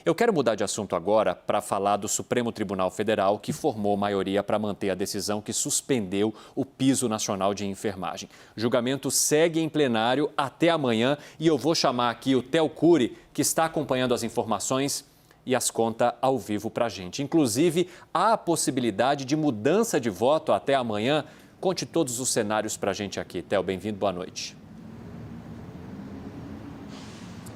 Eu quero mudar de assunto agora para falar do Supremo Tribunal Federal, que formou maioria para manter a decisão que suspendeu o piso nacional de enfermagem. O julgamento segue em plenário até amanhã e eu vou chamar aqui o Theo Cury, que está acompanhando as informações e as conta ao vivo para a gente. Inclusive, há a possibilidade de mudança de voto até amanhã. Conte todos os cenários para a gente aqui. Theo, bem-vindo, boa noite.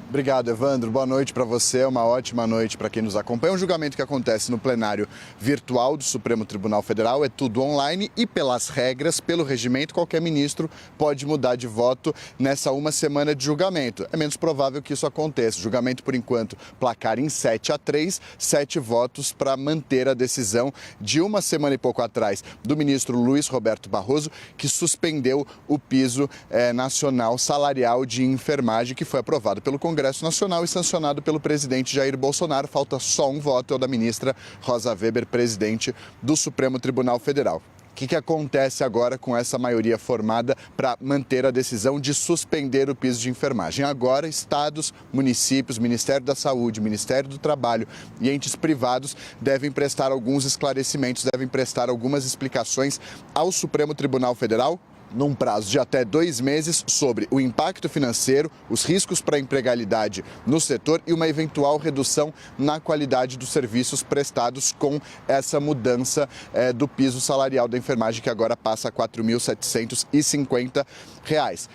Obrigado, Evandro. Boa noite para você, uma ótima noite para quem nos acompanha. Um julgamento que acontece no plenário virtual do Supremo Tribunal Federal, é tudo online e pelas regras, pelo regimento, qualquer ministro pode mudar de voto nessa uma semana de julgamento. É menos provável que isso aconteça. O julgamento, por enquanto, placar em 7-3, 7 votos para manter a decisão de uma semana e pouco atrás do ministro Luiz Roberto Barroso, que suspendeu o piso nacional salarial de enfermagem, que foi aprovado pelo Congresso Nacional e sancionado pelo presidente Jair Bolsonaro. Falta só um voto, é o da ministra Rosa Weber, presidente do Supremo Tribunal Federal. O que acontece agora com essa maioria formada para manter a decisão de suspender o piso de enfermagem? Agora, estados, municípios, Ministério da Saúde, Ministério do Trabalho e entes privados devem prestar alguns esclarecimentos, devem prestar algumas explicações ao Supremo Tribunal Federal, num prazo de até 2 meses, sobre o impacto financeiro, os riscos para a empregabilidade no setor e uma eventual redução na qualidade dos serviços prestados com essa mudança do piso salarial da enfermagem, que agora passa a R$ 4.750.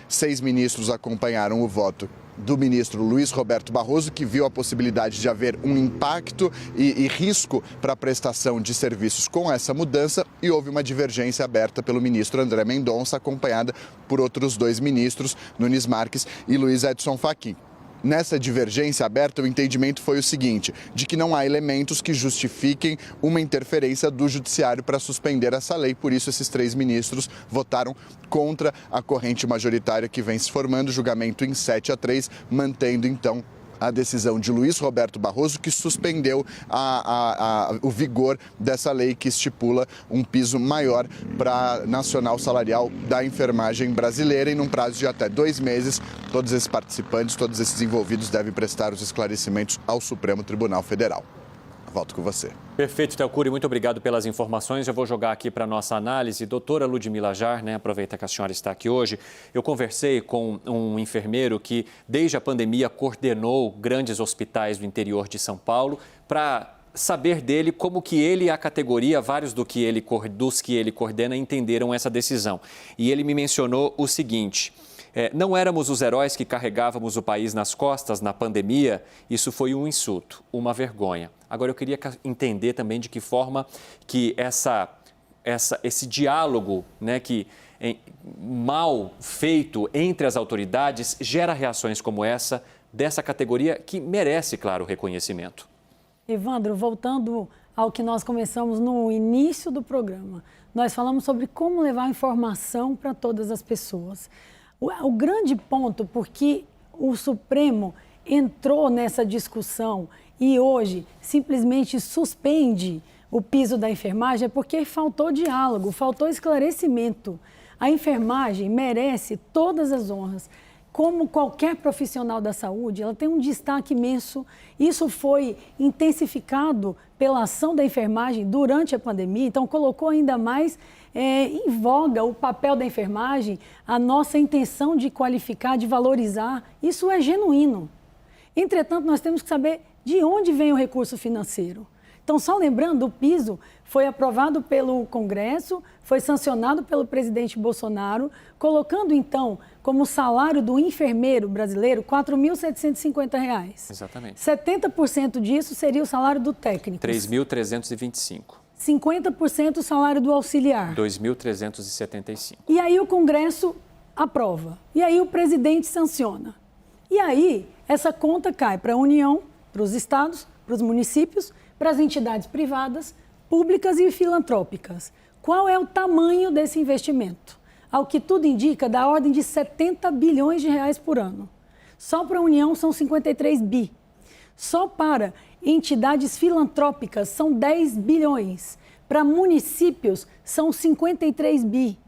6 ministros acompanharam o voto do ministro Luiz Roberto Barroso, que viu a possibilidade de haver um impacto e risco para a prestação de serviços com essa mudança, e houve uma divergência aberta pelo ministro André Mendonça, acompanhada por outros 2 ministros, Nunes Marques e Luiz Edson Fachin. Nessa divergência aberta, o entendimento foi o seguinte, de que não há elementos que justifiquem uma interferência do judiciário para suspender essa lei. Por isso, esses 3 ministros votaram contra a corrente majoritária que vem se formando, julgamento em 7-3, mantendo então a decisão de Luiz Roberto Barroso, que suspendeu o vigor dessa lei que estipula um piso maior para nacional salarial da enfermagem brasileira. E num prazo de até 2 meses, todos esses participantes, todos esses envolvidos devem prestar os esclarecimentos ao Supremo Tribunal Federal. Volto com você. Perfeito, Theo Cury, muito obrigado pelas informações. Eu vou jogar aqui para a nossa análise. Doutora Ludmila Jar, aproveita que a senhora está aqui hoje. Eu conversei com um enfermeiro que, desde a pandemia, coordenou grandes hospitais do interior de São Paulo para saber dele como que ele e a categoria, vários dos que ele coordena, entenderam essa decisão. E ele me mencionou o seguinte: não éramos os heróis que carregávamos o país nas costas na pandemia, isso foi um insulto, uma vergonha. Agora, eu queria entender também de que forma que esse diálogo mal feito entre as autoridades gera reações como essa, dessa categoria que merece, claro, reconhecimento. Evandro, voltando ao que nós começamos no início do programa, nós falamos sobre como levar informação para todas as pessoas. O grande ponto porque o Supremo entrou nessa discussão e hoje simplesmente suspende o piso da enfermagem é porque faltou diálogo, faltou esclarecimento. A enfermagem merece todas as honras. Como qualquer profissional da saúde, ela tem um destaque imenso. Isso foi intensificado pela ação da enfermagem durante a pandemia, então colocou ainda mais em voga o papel da enfermagem, a nossa intenção de qualificar, de valorizar. Isso é genuíno. Entretanto, nós temos que saber de onde vem o recurso financeiro. Então, só lembrando, o piso foi aprovado pelo Congresso, foi sancionado pelo presidente Bolsonaro, colocando, então, como salário do enfermeiro brasileiro, R$ 4.750. Exatamente. 70% disso seria o salário do técnico. 3.325. 50% o salário do auxiliar. 2.375. E aí o Congresso aprova. E aí o presidente sanciona. E aí essa conta cai para a União, para os estados, para os municípios, para as entidades privadas, públicas e filantrópicas. Qual é o tamanho desse investimento? Ao que tudo indica, da ordem de 70 bilhões de reais por ano. Só para a União são 53 bi. Só para entidades filantrópicas são 10 bilhões. Para municípios são 53 bi.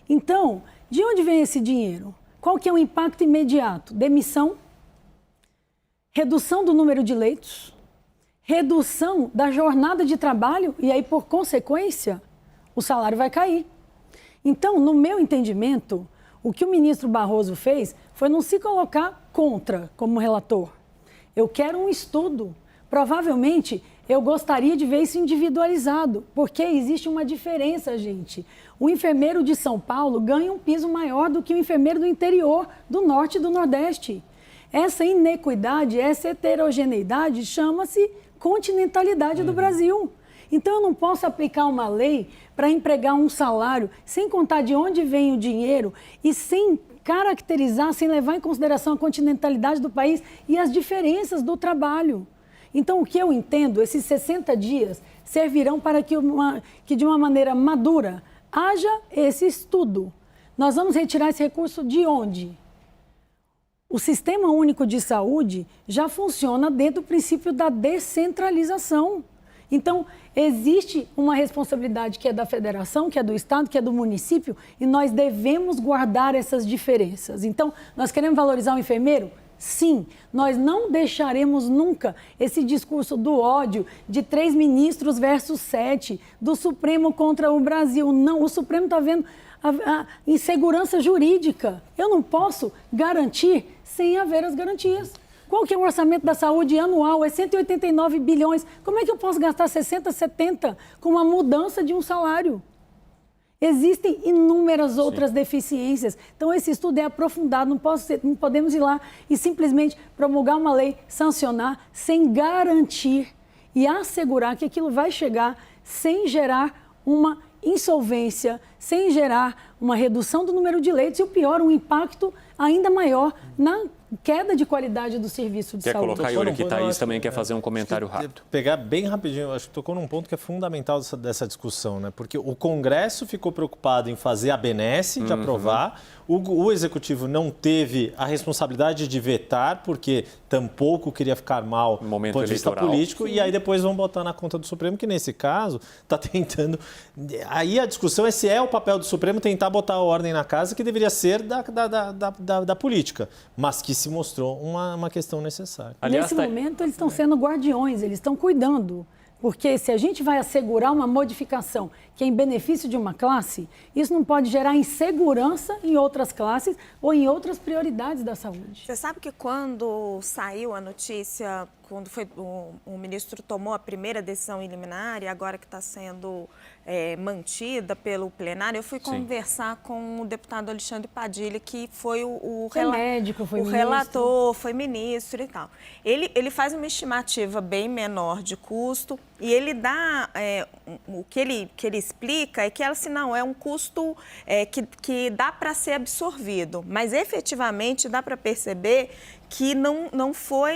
Então, de onde vem esse dinheiro? Qual que é o impacto imediato? Demissão, redução do número de leitos, redução da jornada de trabalho e aí, por consequência, o salário vai cair. Então, no meu entendimento, o que o ministro Barroso fez foi não se colocar contra como relator. Eu quero um estudo. Provavelmente, eu gostaria de ver isso individualizado, porque existe uma diferença, gente. O enfermeiro de São Paulo ganha um piso maior do que o enfermeiro do interior, do norte e do nordeste. Essa inequidade, essa heterogeneidade chama-se continentalidade do Brasil. Então, eu não posso aplicar uma lei para empregar um salário sem contar de onde vem o dinheiro e sem caracterizar, sem levar em consideração a continentalidade do país e as diferenças do trabalho. Então, o que eu entendo, esses 60 dias servirão para que de uma maneira madura haja esse estudo. Nós vamos retirar esse recurso de onde? O Sistema Único de Saúde já funciona dentro do princípio da descentralização. Então, existe uma responsabilidade que é da federação, que é do estado, que é do município, e nós devemos guardar essas diferenças. Então, nós queremos valorizar o enfermeiro? Sim, nós não deixaremos nunca esse discurso do ódio de 3 ministros versus 7, do Supremo contra o Brasil. Não, o Supremo está vendo a insegurança jurídica. Eu não posso garantir sem haver as garantias. Qual que é o orçamento da saúde anual? É 189 bilhões. Como é que eu posso gastar 60, 70 com uma mudança de um salário? Existem inúmeras outras deficiências. Então, esse estudo é aprofundado. Não podemos ir lá e simplesmente promulgar uma lei, sancionar, sem garantir e assegurar que aquilo vai chegar sem gerar uma insolvência, sem gerar uma redução do número de leitos e, o pior, um impacto ainda maior na queda de qualidade do serviço de saúde. Quer colocar, Yuri, que Thaís também quer fazer um comentário rápido. Pegar bem rapidinho, acho que tocou num ponto que é fundamental dessa discussão, né? Porque o Congresso ficou preocupado em fazer a benesse de aprovar, o Executivo não teve a responsabilidade de vetar, porque tampouco queria ficar mal do ponto de vista político, e aí depois vão botar na conta do Supremo, que nesse caso está tentando... Aí a discussão é se é o papel do Supremo tentar botar a ordem na casa, que deveria ser da política, mas que se mostrou uma questão necessária. Nesse momento, eles estão sendo guardiões, eles estão cuidando. Porque se a gente vai assegurar uma modificação que é em benefício de uma classe, isso não pode gerar insegurança em outras classes ou em outras prioridades da saúde. Você sabe que quando saiu a notícia, quando foi o ministro tomou a primeira decisão liminar e agora que está sendo mantida pelo plenário, eu fui conversar com o deputado Alexandre Padilha, que foi o relator, foi ministro e tal. Ele faz uma estimativa bem menor de custo e ele dá, o que ele explica é que assim, não, é um custo que dá para ser absorvido, mas efetivamente dá para perceber que não foi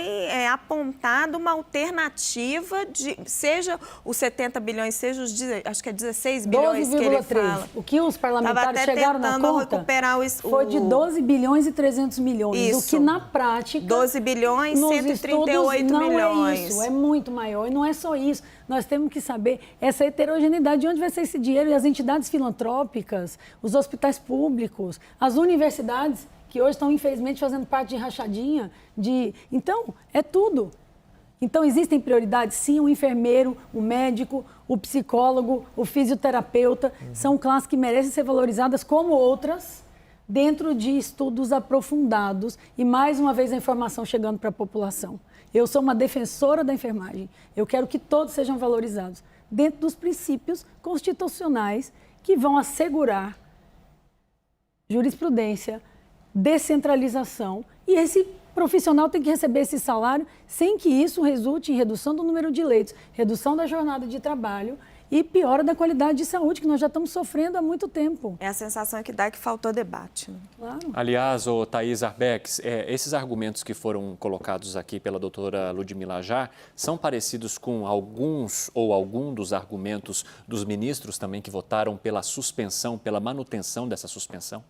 apontada uma alternativa, seja os 70 bilhões, seja os, acho que é 16 bilhões que ele fala. O que os parlamentares chegaram na conta foi de 12 bilhões e 300 milhões. Isso. O que na prática... 12 bilhões, 138 milhões. Não é isso, é muito maior. E não é só isso. Nós temos que saber essa heterogeneidade, de onde vai ser esse dinheiro. E as entidades filantrópicas, os hospitais públicos, as universidades, que hoje estão, infelizmente, fazendo parte de rachadinha. Então, é tudo. Então, existem prioridades, sim, o enfermeiro, o médico, o psicólogo, o fisioterapeuta, são classes que merecem ser valorizadas como outras, dentro de estudos aprofundados e, mais uma vez, a informação chegando para a população. Eu sou uma defensora da enfermagem. Eu quero que todos sejam valorizados dentro dos princípios constitucionais que vão assegurar jurisprudência, descentralização, e esse profissional tem que receber esse salário sem que isso resulte em redução do número de leitos, redução da jornada de trabalho e piora da qualidade de saúde, que nós já estamos sofrendo há muito tempo. É a sensação que dá que faltou debate. Né? Claro. Aliás, Thaís Arbex, esses argumentos que foram colocados aqui pela doutora Ludmila Ajar são parecidos com algum dos argumentos dos ministros também que votaram pela suspensão, pela manutenção dessa suspensão?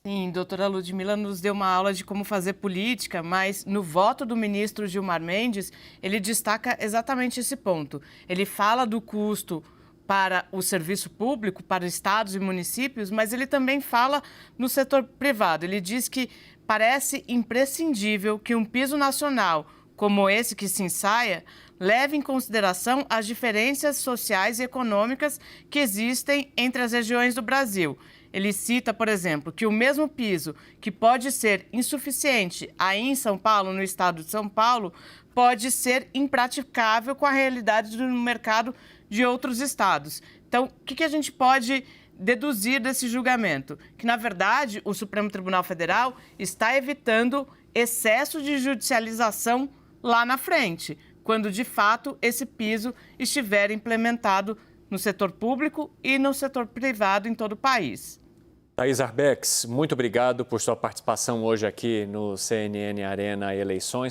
Sim, doutora Ludmila nos deu uma aula de como fazer política, mas no voto do ministro Gilmar Mendes, ele destaca exatamente esse ponto. Ele fala do custo para o serviço público, para estados e municípios, mas ele também fala no setor privado. Ele diz que parece imprescindível que um piso nacional como esse que se ensaia, leva em consideração as diferenças sociais e econômicas que existem entre as regiões do Brasil. Ele cita, por exemplo, que o mesmo piso que pode ser insuficiente aí em São Paulo, no estado de São Paulo, pode ser impraticável com a realidade do mercado de outros estados. Então, o que a gente pode deduzir desse julgamento? Que, na verdade, o Supremo Tribunal Federal está evitando excesso de judicialização lá na frente, quando, de fato, esse piso estiver implementado no setor público e no setor privado em todo o país. Thaís Arbex, muito obrigado por sua participação hoje aqui no CNN Arena Eleições.